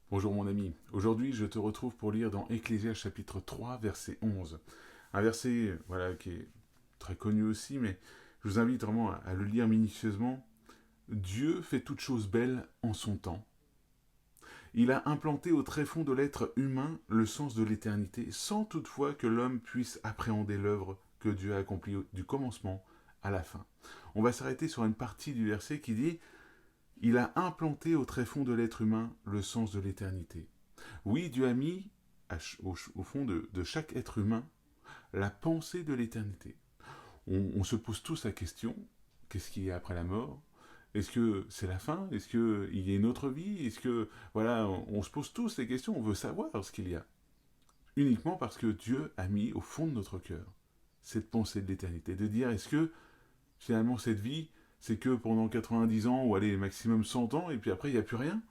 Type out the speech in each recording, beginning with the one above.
Bonjour mon ami, aujourd'hui je te retrouve pour lire dans Ecclésiaste chapitre 3 verset 11. Un verset qui est très connu aussi, mais je vous invite vraiment à le lire minutieusement. Dieu fait toutes choses belles en son temps. Il a implanté au tréfonds de l'être humain le sens de l'éternité, sans toutefois que l'homme puisse appréhender l'œuvre que Dieu a accomplie du commencement à la fin. On va s'arrêter sur une partie du verset qui dit « Il a implanté au tréfonds de l'être humain le sens de l'éternité ». Oui, Dieu a mis au fond de chaque être humain la pensée de l'éternité. On se pose tous la question, qu'est-ce qu'il y a après la mort? Est-ce que c'est la fin? Est-ce qu'il y a une autre vie? Est-ce que, on se pose tous les questions, on veut savoir ce qu'il y a. Uniquement parce que Dieu a mis au fond de notre cœur cette pensée de l'éternité, de dire, est-ce que finalement cette vie, c'est que pendant 90 ans, ou allez, maximum 100 ans, et puis après, il n'y a plus rien?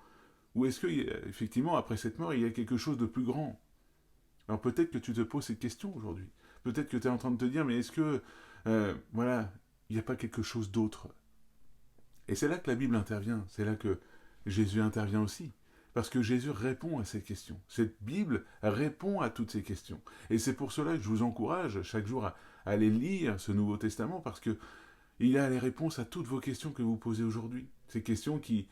Ou est-ce que, effectivement, après cette mort, il y a quelque chose de plus grand? Alors peut-être que tu te poses cette question aujourd'hui. Peut-être que tu es en train de te dire, mais est-ce que, il n'y a pas quelque chose d'autre? Et c'est là que la Bible intervient, c'est là que Jésus intervient aussi. Parce que Jésus répond à ces questions. Cette Bible répond à toutes ces questions. Et c'est pour cela que je vous encourage chaque jour à aller lire ce Nouveau Testament, parce que il y a les réponses à toutes vos questions que vous posez aujourd'hui. Ces questions qui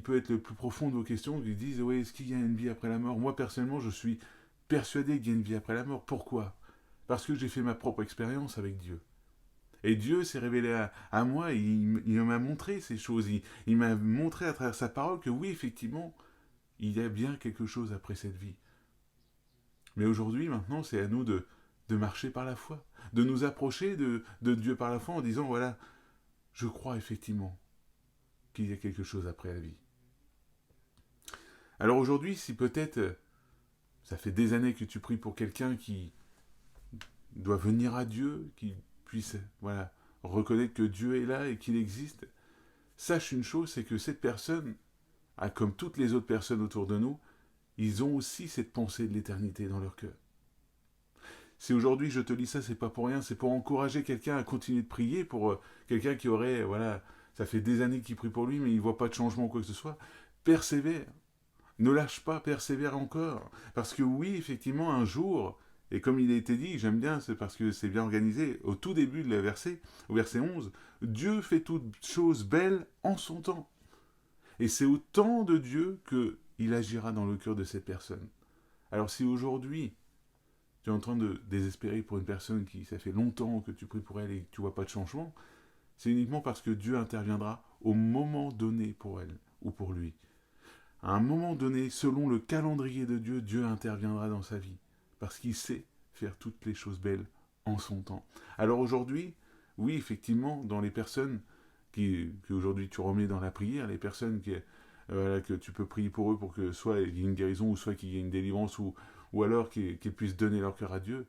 peut être le plus profond de vos questions, qui disent, oui, est-ce qu'il y a une vie après la mort? Moi, personnellement, je suis persuadé qu'il y a une vie après la mort. Pourquoi? Parce que j'ai fait ma propre expérience avec Dieu. Et Dieu s'est révélé à moi, et il m'a montré ces choses. Il m'a montré à travers sa parole que oui, effectivement, il y a bien quelque chose après cette vie. Mais aujourd'hui, maintenant, c'est à nous de marcher par la foi, de nous approcher de Dieu par la foi en disant, voilà, je crois effectivement qu'il y a quelque chose après la vie. Alors aujourd'hui, si peut-être ça fait des années que tu pries pour quelqu'un qui doit venir à Dieu, qui puisse reconnaître que Dieu est là et qu'il existe, sache une chose, c'est que cette personne, comme toutes les autres personnes autour de nous, ils ont aussi cette pensée de l'éternité dans leur cœur. Si aujourd'hui je te lis ça, c'est pas pour rien, c'est pour encourager quelqu'un à continuer de prier pour quelqu'un qui aurait, ça fait des années qu'il prie pour lui, mais il voit pas de changement ou quoi que ce soit. Persévère. Ne lâche pas, persévère encore. Parce que oui, effectivement, un jour, et comme il a été dit, j'aime bien, c'est parce que c'est bien organisé, au tout début de la verset, au verset 11, Dieu fait toutes choses belles en son temps. Et c'est au temps de Dieu qu'il agira dans le cœur de cette personne. Alors si aujourd'hui, tu es en train de désespérer pour une personne qui, ça fait longtemps que tu pries pour elle et que tu vois pas de changement, c'est uniquement parce que Dieu interviendra au moment donné pour elle ou pour lui. À un moment donné, selon le calendrier de Dieu, Dieu interviendra dans sa vie. Parce qu'il sait faire toutes les choses belles en son temps. Alors aujourd'hui, oui, effectivement, dans les personnes qu'aujourd'hui tu remets dans la prière, les personnes que tu peux prier pour eux pour que soit il y ait une guérison, ou soit qu'il y ait une délivrance, ou alors qu'ils puissent donner leur cœur à Dieu,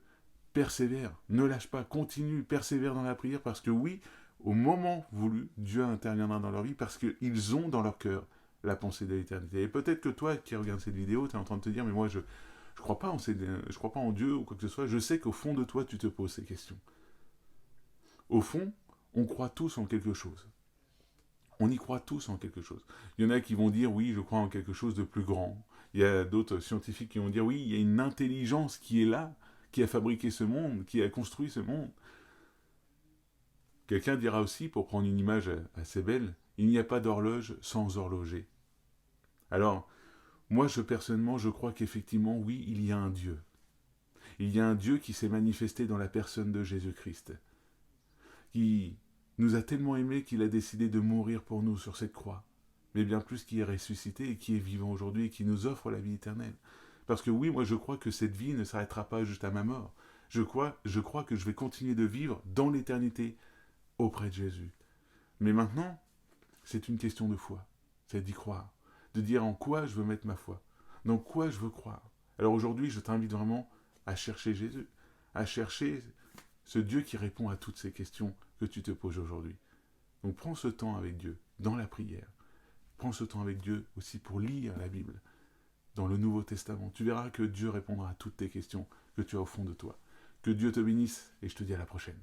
persévère, ne lâche pas, continue, persévère dans la prière, parce que oui, au moment voulu, Dieu interviendra dans leur vie, parce qu'ils ont dans leur cœur la pensée de l'éternité. Et peut-être que toi qui regardes cette vidéo, tu es en train de te dire, mais moi je crois pas je crois pas en Dieu ou quoi que ce soit. Je sais qu'au fond de toi, tu te poses ces questions. Au fond, on croit tous en quelque chose. On y croit tous en quelque chose. Il y en a qui vont dire, oui, je crois en quelque chose de plus grand. Il y a d'autres scientifiques qui vont dire, oui, il y a une intelligence qui est là, qui a fabriqué ce monde, qui a construit ce monde. Quelqu'un dira aussi, pour prendre une image assez belle, il n'y a pas d'horloge sans horloger. Alors, moi, personnellement, je crois qu'effectivement, oui, il y a un Dieu. Il y a un Dieu qui s'est manifesté dans la personne de Jésus-Christ, qui nous a tellement aimés qu'il a décidé de mourir pour nous sur cette croix, mais bien plus qui est ressuscité et qui est vivant aujourd'hui et qui nous offre la vie éternelle. Parce que oui, moi je crois que cette vie ne s'arrêtera pas juste à ma mort. Je crois que je vais continuer de vivre dans l'éternité auprès de Jésus. Mais maintenant, c'est une question de foi. C'est d'y croire. De dire en quoi je veux mettre ma foi. Dans quoi je veux croire. Alors aujourd'hui, je t'invite vraiment à chercher Jésus. À chercher ce Dieu qui répond à toutes ces questions que tu te poses aujourd'hui. Donc prends ce temps avec Dieu, dans la prière. Prends ce temps avec Dieu aussi pour lire la Bible, dans le Nouveau Testament. Tu verras que Dieu répondra à toutes tes questions que tu as au fond de toi. Que Dieu te bénisse et je te dis à la prochaine.